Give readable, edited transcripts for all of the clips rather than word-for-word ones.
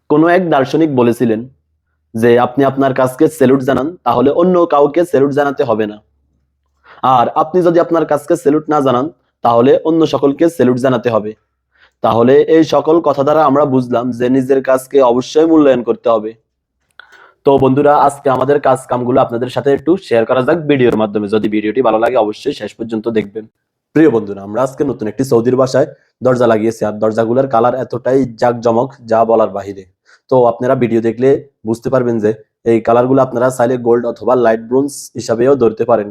কোনো এক দার্শনিক বলেছিলেন যে আপনি আপনার কাজকে স্যালুট জানান তাহলে অন্য কাউকে স্যালুট জানাতে হবে না, আর আপনি যদি আপনার কাজকে স্যালুট না জানান তাহলে অন্য সকলকে স্যালুট জানাতে হবে। তাহলে এই সকল কথা দ্বারা আমরা বুঝলাম যে নিজের কাজকে অবশ্যই মূল্যায়ন করতে হবে। তো বন্ধুরা, আজকে আমাদের কাজ কামগুলো আপনাদের সাথে একটু শেয়ার করা যাক ভিডিওর মাধ্যমে। যদি ভিডিওটি ভালো লাগে অবশ্যই শেষ পর্যন্ত দেখবেন। প্রিয় বন্ধুরা, আমরা আজকে নতুন একটি সৌদির বাসায় দরজা লাগিয়েছি, আর দরজাগুলোর কালার এতটাই জাঁকজমক যা বলার বাহিরে। তো আপনারা ভিডিও দেখলে বুঝতে পারবেন যে এই কালারগুলো আপনারা চাইলে গোল্ড অথবা লাইট ব্রোঞ্জ হিসাবেও ধরতে পারেন।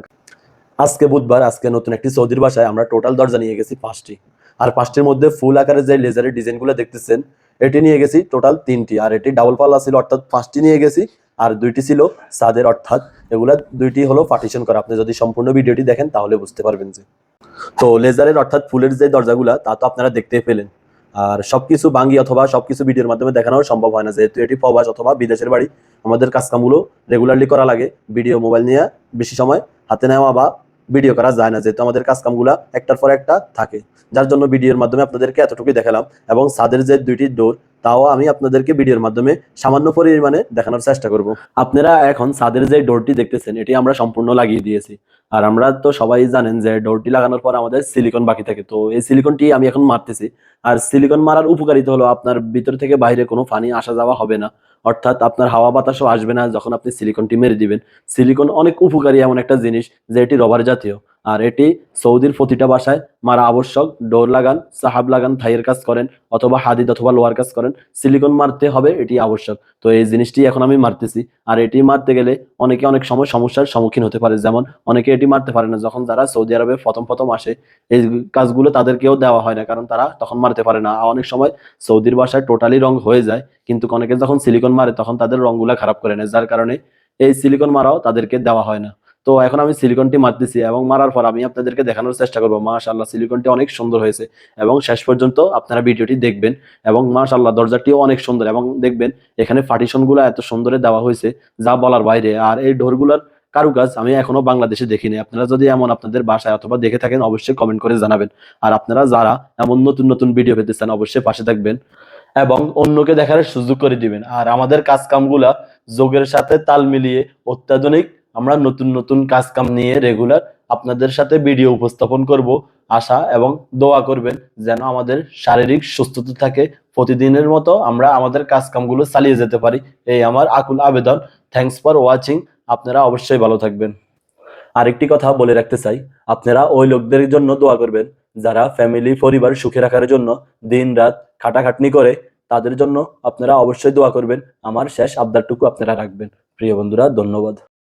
আজকে বুধবার, আজকে নতুন একটি সৌদির বাসায় আমরা টোটাল দরজা নিয়ে গেছি 5টি, আর 5টির মধ্যে ফুল আকারে যে লেজারের ডিজাইনগুলো দেখতেছেন এটি নিয়ে গেছি টোটাল 3টি, আর এটি ডাবল পাল্লা ছিল অর্থাৎ 5টি নিয়ে গেছি, আর 2টি ছিল সাদের অর্থাৎ এগুলা 2টি হলো পার্টিশন করা। আপনি যদি সম্পূর্ণ ভিডিওটি দেখেন তাহলে বুঝতে পারবেন যে তো লেজারের অর্থাৎ ফুলের যে দরজাগুলা তা তো আপনারা দেখতে পেলেন, আর সবকিছু বাঙ্গি অথবা সবকিছু ভিডিওর মাধ্যমে দেখানো সম্ভব হয় না, যেহেতু এটি প্রবাস অথবা বিদেশের বাড়ি। আমাদের কাজকামগুলো রেগুলারলি করা লাগে, ভিডিও মোবাইল নিয়ে বেশি সময় হাতে নেওয়া বা ভিডিও করা যায় না, যেহেতু আমাদের কাজকামগুলো একটার পর একটা থাকে, যার জন্য ভিডিওর মাধ্যমে আপনাদেরকে এতটুকুই দেখালাম। এবং ছাদের যে 2টি ডোর তাও আমি আপনাদেরকে ভিডিওর মাধ্যমে সামান্য পরিমাণে দেখানোর চেষ্টা করব। আপনারা এখন ছাদের যে ডোরটি দেখতেছেন এটি আমরা সম্পূর্ণ লাগিয়ে দিয়েছি, আর আমরা তো সবাই জানেন যে ডোরটি লাগানোর পর আমাদের সিলিকন বাকি থাকে, তো এই সিলিকনটি আমি এখন মারতেছি। আর সিলিকন মারার উপকারিতা হলো আপনার ভিতর থেকে বাইরে কোনো পানি আসা যাওয়া হবে না, অর্থাৎ আপনার হাওয়া বাতাসও আসবে না যখন আপনি সিলিকনটি মেরে দিবেন। সিলিকন অনেক উপকারী এমন একটা জিনিস যে এটি রবার জাতীয়, আর এটি সৌদির প্রতিটা বাসায় মারা আবশ্যক। ডোর লাগান, সাহাব লাগান, থাইয়ের কাজ করেন অথবা হাদিদ অথবা লোহার কাজ করেন, সিলিকন মারতে হবে, এটি আবশ্যক। তো এই জিনিসটি এখন আমি মারতেছি, আর এটি মারতে গেলে অনেকে অনেক সময় সমস্যার সম্মুখীন হতে পারে, যেমন অনেকে এটি মারতে পারে না। যখন যারা সৌদি আরবে প্রথম প্রথম আসে এই কাজগুলো তাদেরকেও দেওয়া হয় না, কারণ তারা তখন মারতে পারে না। অনেক সময় সৌদির বাসায় টোটালি রং হয়ে যায়, কিন্তু অনেকে যখন সিলিকন মারে তখন তাদের রংগুলা খারাপ করে নেয়, যার কারণে এই সিলিকন মারাও তাদেরকে দেওয়া হয় না। তো এখন আমি সিলিকনটি মারতেছি এবং মারার পর আমি আপনাদেরকে দেখানোর চেষ্টা করবো। মাশাআল্লাহ, সিলিকনটি অনেক সুন্দর হয়েছে এবং শেষ পর্যন্ত আপনারা ভিডিওটি দেখবেন। এবং মাশাআল্লাহ, দরজাটিও অনেক সুন্দর, এবং দেখবেন এখানে পার্টিশন গুলো এত সুন্দরে দেওয়া হয়েছে যা বলার বাইরে। আর এই ডোরগুলোর কারুকাজ আমি এখনো বাংলাদেশে দেখিনি। আপনারা যদি এমন আপনাদের বাসায় অথবা দেখে থাকেন অবশ্যই কমেন্ট করে জানাবেন। আর আপনারা যারা এমন নতুন নতুন ভিডিও পেতে চান অবশ্যই পাশে থাকবেন এবং অন্যকে দেখার সুযোগ করে দিবেন। আর আমাদের কাজ কামগুলা যোগের সাথে তাল মিলিয়ে অত্যাধুনিক আমরা নতুন নতুন কাজ কাম নিয়ে রেগুলার আপনাদের সাথে ভিডিও উপস্থাপন করব। আশা এবং দোয়া করবেন যেন আমাদের শারীরিক সুস্থতা থাকে, প্রতিদিনের মতো আমরা আমাদের কাজ কামগুলো চালিয়ে যেতে পারি, এই আমার আকুল আবেদন। Thanks for watching. আপনারা অবশ্যই ভালো থাকবেন। আরেকটি কথা বলে রাখতে চাই, আপনারা ওই লোকদের জন্য দোয়া করবেন যারা ফ্যামিলি পরিবার সুখে রাখার জন্য দিন রাত খাটাখাটনি করে, তাদের জন্য আপনারা অবশ্যই দোয়া করবেন। আমার শেষ আবদারটুকু আপনারা রাখবেন। প্রিয় বন্ধুরা, ধন্যবাদ।